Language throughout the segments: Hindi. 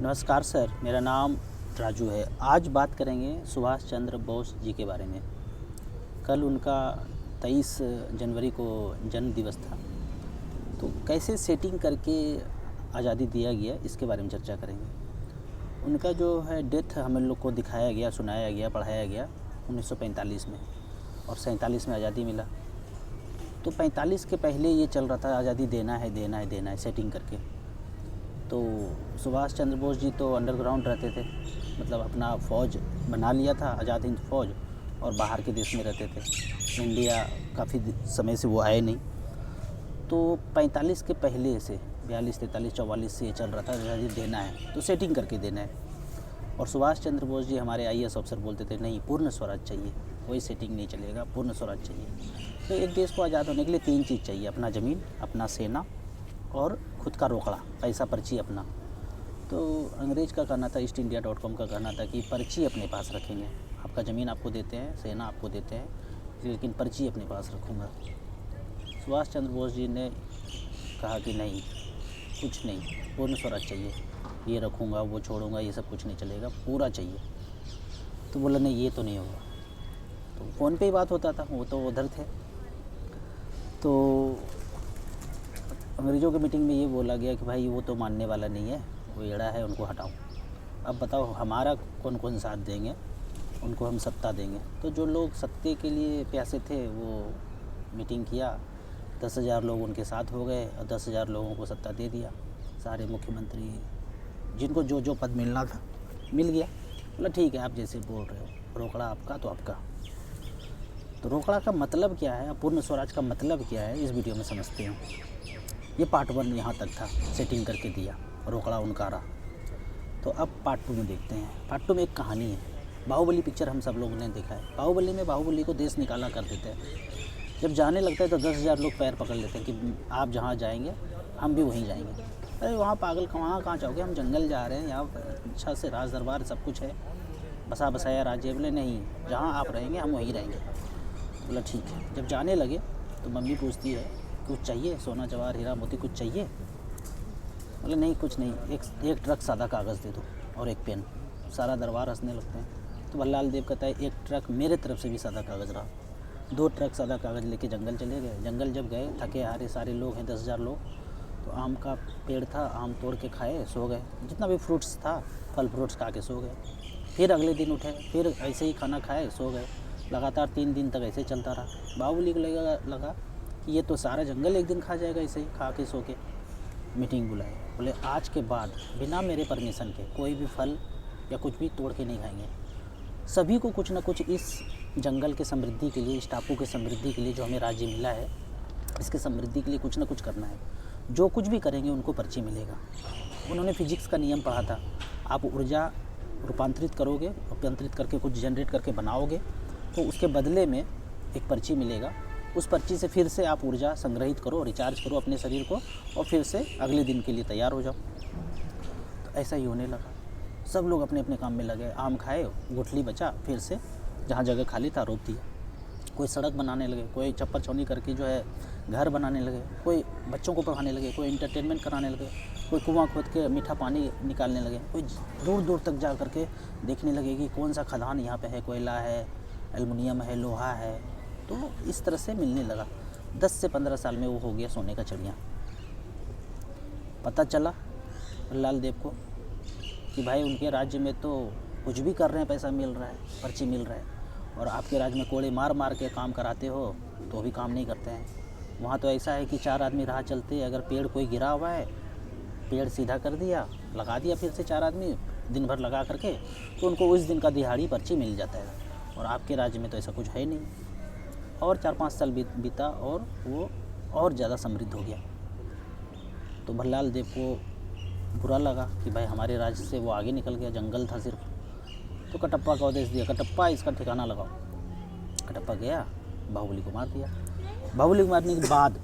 नमस्कार सर, मेरा नाम राजू है। आज बात करेंगे सुभाष चंद्र बोस जी के बारे में। कल उनका 23 जनवरी को जन्म दिवस था, तो कैसे सेटिंग करके आज़ादी दिया गया इसके बारे में चर्चा करेंगे। उनका जो है डेथ हम लोग को दिखाया गया, सुनाया गया, पढ़ाया गया 1945 में, और 47 में आज़ादी मिला। तो 45 के पहले ये चल रहा था आज़ादी देना है, देना है, देना है, सेटिंग करके। तो सुभाष चंद्र बोस जी तो अंडरग्राउंड रहते थे, मतलब अपना फ़ौज बना लिया था, आज़ाद हिंद फ़ौज, और बाहर के देश में रहते थे। इंडिया काफ़ी समय से वो आए नहीं। तो 45 के पहले से 42, 43, 44 से ये चल रहा था आज़ादी देना है, तो सेटिंग करके देना है। और सुभाष चंद्र बोस जी हमारे IAS अफसर बोलते थे नहीं, पूर्ण स्वराज चाहिए, कोई सेटिंग नहीं चलेगा, पूर्ण स्वराज चाहिए। तो एक देश को आज़ाद होने के लिए 3 चीज़ चाहिए: अपना ज़मीन, अपना सेना और खुद का रोकड़ा, पैसा, पर्ची अपना। तो अंग्रेज़ का कहना था, eastindia.com का कहना था कि पर्ची अपने पास रखेंगे। आपका ज़मीन आपको देते हैं, सेना आपको देते हैं, लेकिन पर्ची अपने पास रखूँगा। सुभाष चंद्र बोस जी ने कहा कि नहीं, कुछ नहीं, पूर्ण स्वराज चाहिए, ये रखूँगा, वो छोड़ूंगा, ये सब कुछ नहीं चलेगा, पूरा चाहिए। तो बोला नहीं, ये तो नहीं होगा। तो फ़ोन पे ही बात होता था, वो तो उधर थे। तो अंग्रेज़ों की मीटिंग में ये बोला गया कि भाई वो तो मानने वाला नहीं है, वो एड़ा है, उनको हटाओ। अब बताओ हमारा कौन कौन साथ देंगे, उनको हम सत्ता देंगे। तो जो लोग सत्ते के लिए प्यासे थे वो मीटिंग किया, 10,000 लोग उनके साथ हो गए और 10,000 लोगों को सत्ता दे दिया। सारे मुख्यमंत्री, जिनको जो जो पद मिलना था मिल गया। बोला ठीक है, आप जैसे बोल रहे हो, रोकड़ा आपका तो आपका। तो रोकड़ा का मतलब क्या है, पूर्ण स्वराज का मतलब क्या है, इस वीडियो में समझते हैं। ये पार्ट 1 यहाँ तक था, सेटिंग करके दिया, रोकड़ा उनका रहा। तो अब पार्ट 2 में देखते हैं। पार्ट 2 में एक कहानी है। बाहुबली पिक्चर हम सब लोगों ने देखा है। बाहुबली में बाहुबली को देश निकाला कर देते हैं। जब जाने लगता है तो 10,000 लोग पैर पकड़ लेते हैं कि आप जहाँ जाएंगे हम भी वहीं जाएंगे। अरे वहाँ पागल, कहाँ जाओगे, हम जंगल जा रहे हैं, यहाँ अच्छा से राज दरबार सब कुछ है, बसा बसाया राज्य। बोले नहीं, जहाँ आप रहेंगे हम वहीं रहेंगे। बोला ठीक है। जब जाने लगे तो मम्मी पूछती है कुछ चाहिए, सोना जवाहर हीरा मोती कुछ चाहिए? बोले नहीं, कुछ नहीं, एक ट्रक सादा कागज़ दे दो और एक पेन। सारा दरबार हंसने लगते हैं। तो भल्लाल देव कहता है एक ट्रक मेरे तरफ से भी सादा कागज़ रहा। 2 ट्रक सादा कागज़ लेके जंगल चले गए। जंगल जब गए, थके हारे सारे लोग हैं, 10,000 लोग। तो आम का पेड़ था, आम तोड़ के खाए, सो गए। जितना भी फ्रूट्स था, फल फ्रूट्स खा के सो गए। फिर अगले दिन उठे, फिर ऐसे ही खाना खाए, सो गए। लगातार 3 दिन तक ऐसे चलता रहा। बाहुबली को लगा कि ये तो सारा जंगल एक दिन खा जाएगा ऐसे ही खा के सो के। मीटिंग बुलाए, बोले आज के बाद बिना मेरे परमिशन के कोई भी फल या कुछ भी तोड़ के नहीं खाएंगे। सभी को कुछ ना कुछ इस जंगल के समृद्धि के लिए, इस टापू के समृद्धि के लिए, जो हमें राज्य मिला है, इसके समृद्धि के लिए कुछ ना कुछ करना है। जो कुछ भी करेंगे उनको पर्ची मिलेगा। उन्होंने फिजिक्स का नियम पढ़ा था, आप ऊर्जा रूपांतरित करोगे, रूपांतरित करके कुछ जनरेट करके बनाओगे, तो उसके बदले में एक पर्ची मिलेगा। उस पर्ची से फिर से आप ऊर्जा संग्रहित करो, रिचार्ज करो अपने शरीर को, और फिर से अगले दिन के लिए तैयार हो जाओ। तो ऐसा ही होने लगा। सब लोग अपने अपने काम में लगे। आम खाए, गुठली बचा, फिर से जहाँ जगह खाली था रोक दिया। कोई सड़क बनाने लगे, कोई चप्पल छावनी करके जो है घर बनाने लगे, कोई बच्चों को पढ़ाने लगे, कोई इंटरटेनमेंट कराने लगे, कोई कुआं खोद के मीठा पानी निकालने लगे, कोई दूर दूर तक जा करके देखने लगे कि कौन सा खदान यहाँ पे है, कोयला है, एल्युमिनियम है, लोहा है। तो इस तरह से मिलने लगा। 10 से 15 साल में वो हो गया सोने का चिड़िया। पता चला लाल देव को कि भाई उनके राज्य में तो कुछ भी कर रहे हैं, पैसा मिल रहा है, पर्ची मिल रहा है, और आपके राज्य में कोड़े मार मार के काम कराते हो तो भी काम नहीं करते हैं। वहाँ तो ऐसा है कि 4 आदमी राह चलते, अगर पेड़ कोई गिरा हुआ है, पेड़ सीधा कर दिया, लगा दिया फिर से 4 आदमी दिन भर लगा करके, तो उनको उस दिन का दिहाड़ी पर्ची मिल जाता है। और आपके राज्य में तो ऐसा कुछ है नहीं। और 4-5 साल बीता और वो और ज़्यादा समृद्ध हो गया। तो भल्लाल देव को बुरा लगा कि भाई हमारे राज्य से वो आगे निकल गया, जंगल था सिर्फ। तो कटप्पा का आदेश दिया, कटप्पा इसका ठिकाना लगाओ। कटप्पा गया, बाहुबली को मार दिया। बाहुबली को मारने के बाद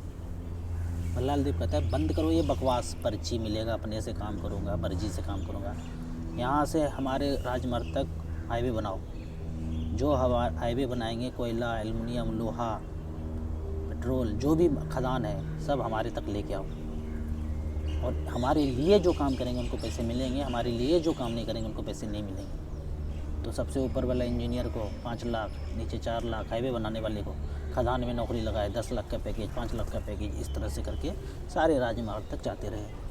भल्लाल देव कहता है बंद करो ये बकवास, पर्ची मिलेगा, अपने से काम करूँगा, मर्जी से काम करूँगा। यहाँ से हमारे राजमार्ग तक हाईवे बनाओ। जो हाईवे बनाएंगे, कोयला, एल्युमिनियम, लोहा, पेट्रोल, जो भी खदान है सब हमारे तक लेके आओ। और हमारे लिए जो काम करेंगे उनको पैसे मिलेंगे, हमारे लिए जो काम नहीं करेंगे उनको पैसे नहीं मिलेंगे। तो सबसे ऊपर वाला इंजीनियर को 5 लाख, नीचे 4 लाख, हाईवे बनाने वाले को खदान में नौकरी लगाए 10 लाख का पैकेज, 5 लाख का पैकेज, इस तरह से करके सारे राजमार्ग तक जाते रहे।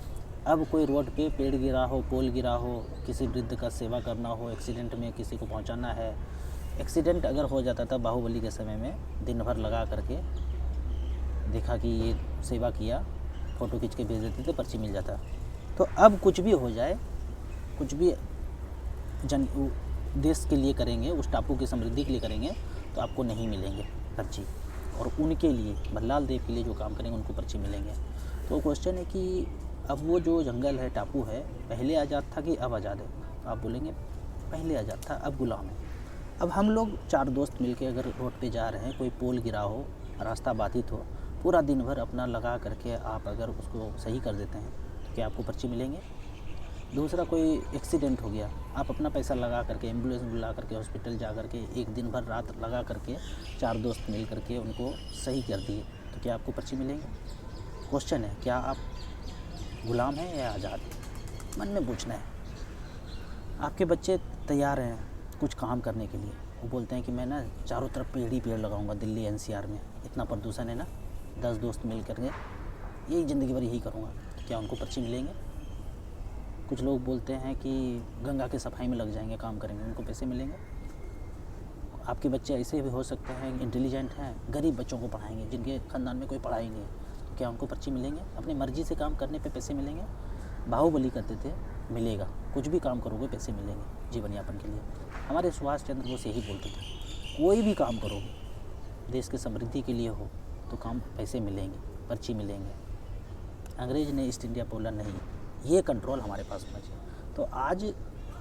अब कोई रोड पे पेड़ गिरा हो, पोल गिरा हो, किसी वृद्ध का सेवा करना हो, एक्सीडेंट में किसी को पहुंचाना है। एक्सीडेंट अगर हो जाता था बाहुबली के समय में, दिन भर लगा करके देखा कि ये सेवा किया, फ़ोटो खींच के भेज देते थे, पर्ची मिल जाता। तो अब कुछ भी हो जाए, कुछ भी देश के लिए करेंगे, उस टापू की समृद्धि के लिए करेंगे, तो आपको नहीं मिलेंगे पर्ची। और उनके लिए, भल्लाल देव के लिए जो काम करेंगे उनको पर्ची मिलेंगे। तो क्वेश्चन है कि अब वो जो जंगल है, टापू है, पहले आज़ाद था कि अब आज़ाद है? आप बोलेंगे पहले आज़ाद था, अब गुलाम है। अब हम लोग 4 दोस्त मिलके अगर रोड पे जा रहे हैं, कोई पोल गिरा हो, रास्ता बाधित हो, पूरा दिन भर अपना लगा करके आप अगर उसको सही कर देते हैं तो क्या आपको पर्ची मिलेंगे? दूसरा, कोई एक्सीडेंट हो गया, आप अपना पैसा लगा करके एम्बुलेंस बुला करके हॉस्पिटल जा करके एक दिन भर रात लगा करके 4 दोस्त मिल करके उनको सही कर दिए, तो क्या आपको पर्ची मिलेंगे? क्वेश्चन है, क्या आप गुलाम हैं या आज़ाद हैं? मन में पूछना है। आपके बच्चे तैयार हैं कुछ काम करने के लिए, वो बोलते हैं कि मैं ना चारों तरफ पेड़ ही पेड़ लगाऊंगा, दिल्ली एनसीआर में इतना प्रदूषण है ना, 10 दोस्त मिल करके यही ज़िंदगी भर यही करूँगा, तो क्या उनको पर्ची मिलेंगे? कुछ लोग बोलते हैं कि गंगा की सफाई में लग जाएंगे, काम करेंगे, उनको पैसे मिलेंगे? आपके बच्चे ऐसे भी हो सकते हैं इंटेलिजेंट हैं, गरीब बच्चों को पढ़ाएंगे, जिनके ख़ानदान में कोई पढ़ाई नहीं है, तो क्या उनको पर्ची मिलेंगे? अपनी मर्ज़ी से काम करने पे पैसे मिलेंगे? बाहुबली करते थे, मिलेगा, कुछ भी काम करोगे पैसे मिलेंगे जीवन यापन के लिए। हमारे सुभाष चंद्र बोस यही बोलते थे, कोई भी काम करोगे देश की समृद्धि के लिए हो तो काम पैसे मिलेंगे, पर्ची मिलेंगे। अंग्रेज़ ने ईस्ट इंडिया बोला नहीं, ये कंट्रोल हमारे पास होना चाहिए। तो आज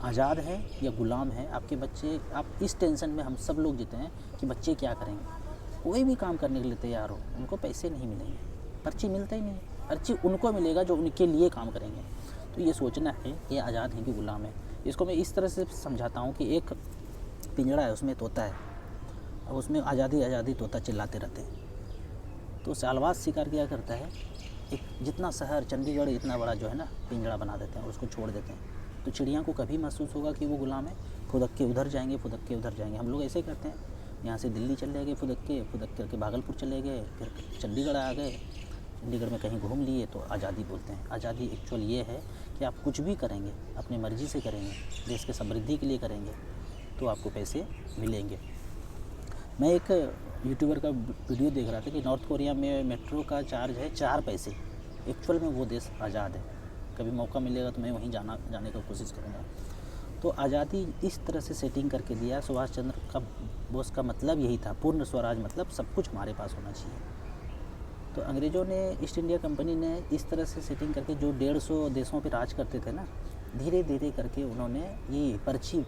आज़ाद है या गुलाम है आपके बच्चे? आप इस टेंशन में हम सब लोग जीते हैं कि बच्चे क्या करेंगे। कोई भी काम करने के लिए तैयार हो, उनको पैसे नहीं मिलेंगे, पर्ची मिलता ही नहीं। पर्ची उनको मिलेगा जो उनके लिए काम करेंगे। तो ये सोचना है कि आज़ाद है कि गुलाम है। इसको मैं इस तरह से समझाता हूँ कि एक पिंजड़ा है, उसमें तोता है, अब उसमें आज़ादी आज़ादी तोता चिल्लाते रहते हैं। तो सालवाज शिकार क्या करता है, एक जितना शहर चंडीगढ़ इतना बड़ा जो है ना पिंजड़ा बना देते हैं और उसको छोड़ देते हैं। तो चिड़िया को कभी महसूस होगा कि वो गुलाम है? फुदक के उधर जाएंगे, फुदक के उधर जाएंगे। हम लोग ऐसे ही करते हैं, यहाँ से दिल्ली चले गए फुदक के भागलपुर चले गए, फिर चंडीगढ़ आ गए, चंडीगढ़ में कहीं घूम लिए, तो आज़ादी बोलते हैं। आज़ादी एक्चुअल ये है कि आप कुछ भी करेंगे, अपनी मर्ज़ी से करेंगे, देश के समृद्धि के लिए करेंगे, तो आपको पैसे मिलेंगे। मैं एक यूट्यूबर का वीडियो देख रहा था कि नॉर्थ कोरिया में मेट्रो का चार्ज है 4 पैसे। एक्चुअल में वो देश आज़ाद है। कभी मौका मिलेगा तो मैं वहीं जाने की कोशिश करूँगा। तो आज़ादी इस तरह से सेटिंग करके दिया सुभाष चंद्र बोस का मतलब यही था, पूर्ण स्वराज, मतलब सब कुछ हमारे पास होना चाहिए। तो अंग्रेज़ों ने, ईस्ट इंडिया कंपनी ने इस तरह से सेटिंग करके जो 150 देशों पे राज करते थे ना, धीरे धीरे करके उन्होंने ये पर्ची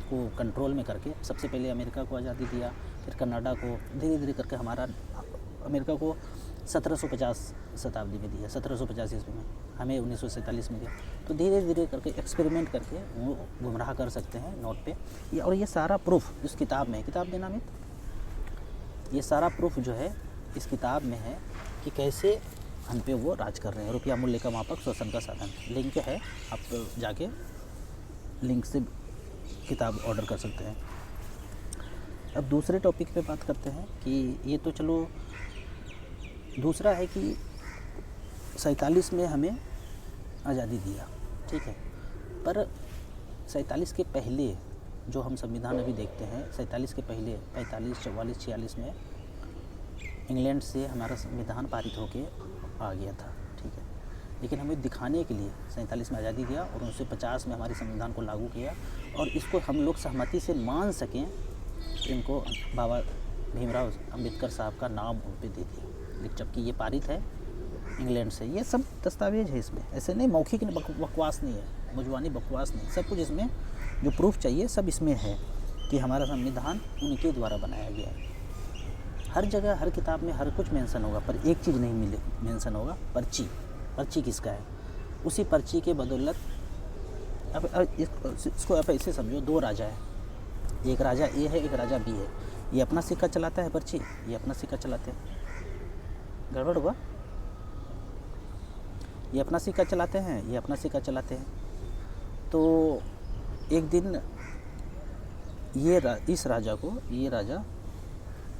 को कंट्रोल में करके सबसे पहले अमेरिका को आज़ादी दिया, फिर कनाडा को, धीरे धीरे करके हमारा अमेरिका को 1750 शताब्दी में दिया, 1750 ईस्वी में, हमें 1947 में दिया। तो धीरे धीरे करके एक्सपेरिमेंट करके वो गुमराह कर सकते हैं नोट पे। और ये सारा प्रूफ इस किताब में, किताब देना में, ये सारा प्रूफ जो है इस किताब में है कि कैसे हम पे वो राज कर रहे हैं। रुपया मूल्य का मापक, शोषण का साधन। लिंक है, आप जाके लिंक से किताब ऑर्डर कर सकते हैं। अब दूसरे टॉपिक पे बात करते हैं कि ये तो चलो, दूसरा है कि 47 में हमें आज़ादी दिया, ठीक है, पर 47 के पहले जो हम संविधान अभी देखते हैं, 47 के पहले 45, 44, 46 में इंग्लैंड से हमारा संविधान पारित होके आ गया था, ठीक है। लेकिन हमें दिखाने के लिए 47 में आज़ादी दिया और 1950 में हमारे संविधान को लागू किया, और इसको हम लोग सहमति से मान सकें, इनको बाबा भीमराव अंबेडकर साहब का नाम उन पर दे दिया। लेकिन जबकि ये पारित है इंग्लैंड से, ये सब दस्तावेज है इसमें, ऐसे नहीं मौखिक बकवास नहीं है, मुजवानी बकवास नहीं, सब कुछ इसमें जो प्रूफ चाहिए सब इसमें है कि हमारा संविधान उनके द्वारा बनाया गया है। हर जगह हर किताब में हर कुछ मेंशन होगा, पर एक चीज़ नहीं मेंशन होगा, पर्ची। पर्ची किसका है? उसी पर्ची के बदौलत अब इसको आप ऐसे समझो, 2 राजा है, एक राजा ए है, एक राजा बी है। ये अपना सिक्का चलाता है पर्ची, ये अपना सिक्का चलाते हैं। गड़बड़ हुआ? ये अपना सिक्का चलाते हैं, ये अपना सिक्का चलाते हैं। तो एक दिन इस राजा को ये राजा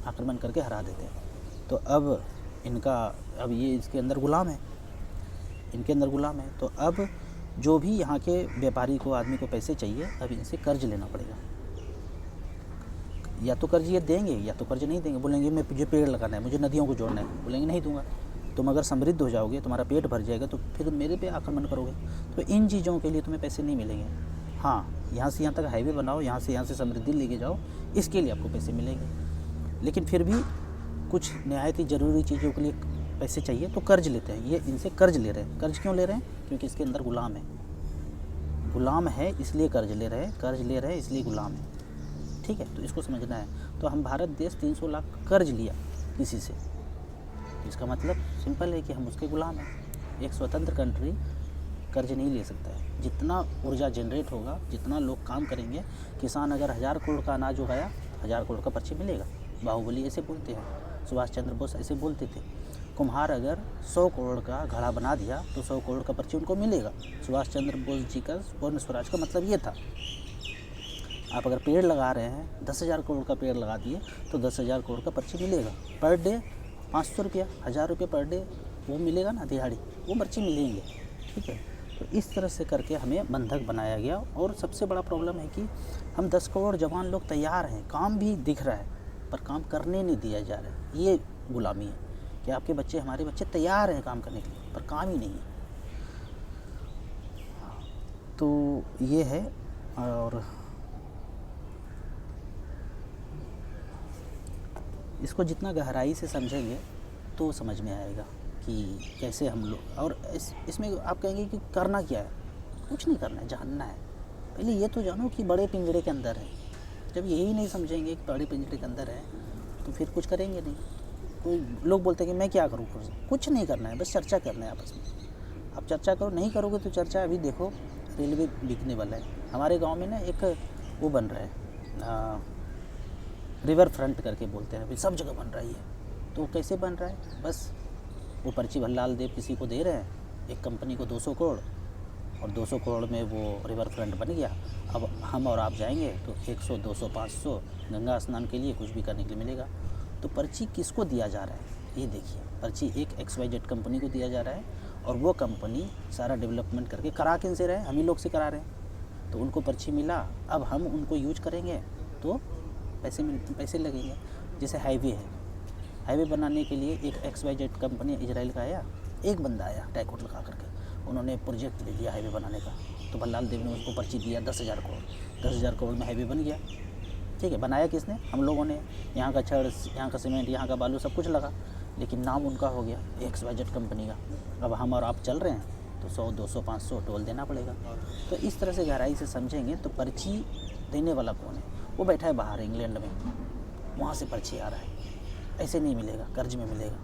आक्रमण करके हरा देते हैं। तो अब ये इसके अंदर गुलाम है, इनके अंदर गुलाम है। तो अब जो भी यहाँ के व्यापारी को, आदमी को पैसे चाहिए, अब इनसे कर्ज लेना पड़ेगा। या तो कर्ज ये देंगे या तो कर्ज नहीं देंगे। बोलेंगे मुझे पेड़ लगाना है, मुझे नदियों को जोड़ना है, बोलेंगे नहीं दूंगा। तुम अगर समृद्ध हो जाओगे, तुम्हारा पेट भर जाएगा, तो फिर मेरे पे आक्रमण करोगे। तो इन चीज़ों के लिए तुम्हें पैसे नहीं मिलेंगे। हाँ, यहाँ से यहाँ तक हाईवे बनाओ, यहाँ से समृद्धि लेके जाओ, इसके लिए आपको पैसे मिलेंगे। लेकिन फिर भी कुछ निहायत ही ज़रूरी चीज़ों के लिए पैसे चाहिए तो कर्ज लेते हैं। ये इनसे कर्ज ले रहे हैं। कर्ज क्यों ले रहे हैं? क्योंकि इसके अंदर गुलाम है, गुलाम है इसलिए कर्ज ले रहे हैं, कर्ज ले रहे हैं इसलिए गुलाम है। ठीक है, तो इसको समझना है। तो हम भारत देश 300 लाख कर्ज लिया किसी से, तो इसका मतलब सिंपल है कि हम उसके गुलाम हैं। एक स्वतंत्र कंट्री कर्ज नहीं ले सकता है। जितना ऊर्जा जनरेट होगा, जितना लोग काम करेंगे, किसान अगर 1000 करोड़ का अनाज उगाया, 1000 करोड़ का पर्ची मिलेगा। बाहुबली ऐसे बोलते हैं, सुभाष चंद्र बोस ऐसे बोलते थे। कुम्हार अगर 100 करोड़ का घड़ा बना दिया तो 100 करोड़ का पर्ची उनको मिलेगा। सुभाष चंद्र बोस जी का पूर्ण स्वराज का मतलब ये था। आप अगर पेड़ लगा रहे हैं, 10,000 करोड़ का पेड़ लगा दिए तो 10,000 करोड़ का पर्ची मिलेगा। पर डे 500 रुपया, 1000 रुपये पर डे वो मिलेगा ना, दिहाड़ी, वो पर्ची मिलेंगे। ठीक है, तो इस तरह से करके हमें बंधक बनाया गया। और सबसे बड़ा प्रॉब्लम है कि हम 10 करोड़ जवान लोग तैयार हैं, काम भी दिख रहा है, पर काम करने नहीं दिया जा रहा है। ये गुलामी है कि आपके बच्चे, हमारे बच्चे तैयार हैं काम करने के लिए, पर काम ही नहीं है। तो ये है। और इसको जितना गहराई से समझेंगे तो समझ में आएगा कि कैसे हम लोग। और इसमें आप कहेंगे कि करना क्या है? कुछ नहीं करना है, जानना है। पहले ये तो जानो कि बड़े पिंजरे के अंदर है। जब यही नहीं समझेंगे कि बड़े पिंजरे के अंदर है, तो फिर कुछ करेंगे नहीं। कोई लोग बोलते हैं कि मैं क्या करूँ? कुछ नहीं करना है, बस चर्चा करना है आपस में। आप चर्चा करो, नहीं करोगे तो चर्चा। अभी देखो रेलवे बिकने वाला है हमारे गाँव में ना, एक वो बन रहा है, रिवर फ्रंट करके बोलते हैं, अभी सब जगह बन रही है। तो कैसे बन रहा है? बस वो पर्ची भल्लाल देव किसी को दे रहे हैं, एक कंपनी को 200 करोड़, और 200 करोड़ में वो रिवर फ्रंट बन गया। अब हम और आप जाएंगे तो 100, 200, 500 गंगा स्नान के लिए, कुछ भी करने के लिए मिलेगा। तो पर्ची किसको दिया जा रहा है? ये देखिए, पर्ची एक XYZ कंपनी को दिया जा रहा है, और वो कंपनी सारा डेवलपमेंट करके करा किन से रहे? हम ही लोग से करा रहे हैं। तो उनको पर्ची मिला, अब हम उनको यूज करेंगे तो पैसे लगेंगे। जैसे हाईवे है, हाईवे बनाने के लिए एक XYZ कंपनी इजराइल का आया, एक बंदा आया टैकोट लगा करके, उन्होंने प्रोजेक्ट ले लिया हाईवे बनाने का। तो भल्लाल देव ने उसको पर्ची दिया 10,000 करोड़। 10,000 करोड़ में हाईवे बन गया। ठीक है, बनाया किसने? हम लोगों ने। यहाँ का छड़, यहाँ का सीमेंट, यहाँ का बालू सब कुछ लगा, लेकिन नाम उनका हो गया XYZ कंपनी का। अब हम और आप चल रहे हैं तो 100, 200, 500 टोल देना पड़ेगा। तो इस तरह से गहराई से समझेंगे तो पर्ची देने वाला कौन है? वो बैठा है बाहर इंग्लैंड में, वहाँ से पर्ची आ रहा है। ऐसे नहीं मिलेगा, कर्ज में मिलेगा।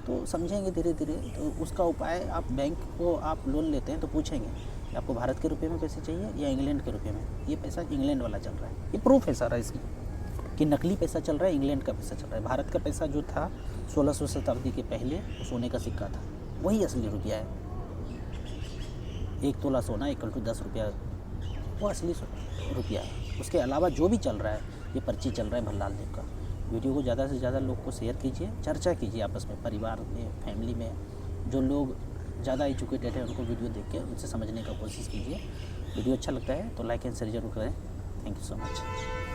तो समझेंगे धीरे धीरे। तो उसका उपाय, आप बैंक को आप लोन लेते हैं तो पूछेंगे कि आपको भारत के रुपए में पैसे चाहिए या इंग्लैंड के रुपए में। ये पैसा इंग्लैंड वाला चल रहा है, ये प्रूफ है सारा इसमें कि नकली पैसा चल रहा है, इंग्लैंड का पैसा चल रहा है। भारत का पैसा जो था 1600 शताब्दी के पहले, वो सोने का सिक्का था, वही असली रुपया है। 1 तोला सोना = 10 रुपया, वो असली रुपया है। उसके अलावा जो भी चल रहा है, ये पर्ची चल रहा है भल्लाल देव का। वीडियो को ज़्यादा से ज़्यादा लोग को शेयर कीजिए, चर्चा कीजिए आपस में, परिवार में, फैमिली में। जो लोग ज़्यादा एजुकेटेड हैं उनको वीडियो देख के उनसे समझने का कोशिश कीजिए। वीडियो अच्छा लगता है तो लाइक एंड शेयर जरूर करें। Thank you so much.